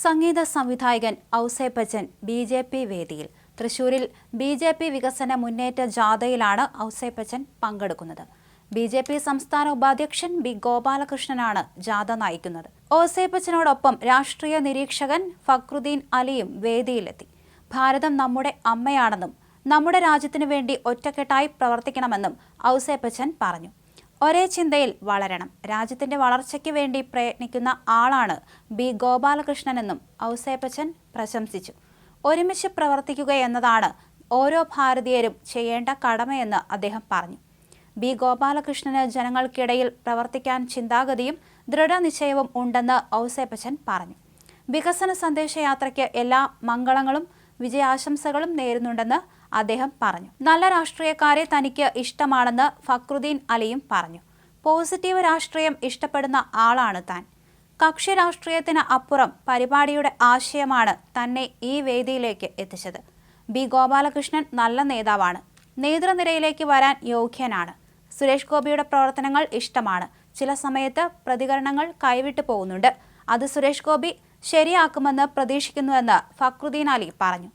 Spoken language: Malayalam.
സംഗീത സംവിധായകൻ ഔസേപ്പച്ചൻ ബി.ജെ.പി. വേദിയിൽ. തൃശൂരിൽ ബി.ജെ.പി. വികസന മുന്നേറ്റ ജാഥയിലാണ് ഔസേപ്പച്ചൻ പങ്കെടുക്കുന്നത്. ബി.ജെ.പി. സംസ്ഥാന ഉപാധ്യക്ഷൻ ബി. ഗോപാലകൃഷ്ണനാണ് ജാഥ നയിക്കുന്നത്. ഔസേപ്പച്ചനോടൊപ്പം രാഷ്ട്രീയ നിരീക്ഷകൻ ഫക്രുദ്ദീൻ അലിയും വേദിയിലെത്തി. ഭാരതം നമ്മുടെ അമ്മയാണെന്നും നമ്മുടെ രാജ്യത്തിനു വേണ്ടി ഒറ്റക്കെട്ടായി പ്രവർത്തിക്കണമെന്നും ഔസേപ്പച്ചൻ പറഞ്ഞു. ഒരേ ചിന്തയിൽ വളരണം. രാജ്യത്തിന്റെ വളർച്ചയ്ക്ക് വേണ്ടി പ്രയത്നിക്കുന്ന ആളാണ് ബി. ഗോപാലകൃഷ്ണനെന്നും ഔസേപ്പച്ചൻ പ്രശംസിച്ചു. ഒരുമിച്ച് പ്രവർത്തിക്കുകയെന്നതാണ് ഓരോ ഭാരതീയരും ചെയ്യേണ്ട കടമയെന്ന് അദ്ദേഹം പറഞ്ഞു. ബി. ഗോപാലകൃഷ്ണന് ജനങ്ങൾക്കിടയിൽ പ്രവർത്തിക്കാൻ ചിന്താഗതിയും ദൃഢനിശ്ചയവും ഉണ്ടെന്ന് ഔസേപ്പച്ചൻ പറഞ്ഞു. വികസന സന്ദേശയാത്രയ്ക്ക് എല്ലാ മംഗളങ്ങളും വിജയാശംസകളും നേരുന്നുണ്ടെന്ന് അദ്ദേഹം പറഞ്ഞു. നല്ല രാഷ്ട്രീയക്കാരെ തനിക്ക് ഇഷ്ടമാണെന്ന് ഫക്രുദ്ദീൻ അലിയും പറഞ്ഞു. പോസിറ്റീവ് രാഷ്ട്രീയം ഇഷ്ടപ്പെടുന്ന ആളാണ് താൻ. കക്ഷി രാഷ്ട്രീയത്തിന് അപ്പുറം പരിപാടിയുടെ ആശയമാണ് തന്നെ ഈ വേദിയിലേക്ക് എത്തിച്ചത്. ബി. ഗോപാലകൃഷ്ണൻ നല്ല നേതാവാണ്. നേതൃനിരയിലേക്ക് വരാൻ യോഗ്യനാണ്. സുരേഷ് ഗോപിയുടെ പ്രവർത്തനങ്ങൾ ഇഷ്ടമാണ്. ചില സമയത്ത് പ്രതികരണങ്ങൾ കൈവിട്ടു പോകുന്നുണ്ട്. അത് സുരേഷ് ഗോപി ശരിയാക്കുമെന്ന് പ്രതീക്ഷിക്കുന്നുവെന്ന് ഫക്രുദ്ദീൻ അലി പറഞ്ഞു.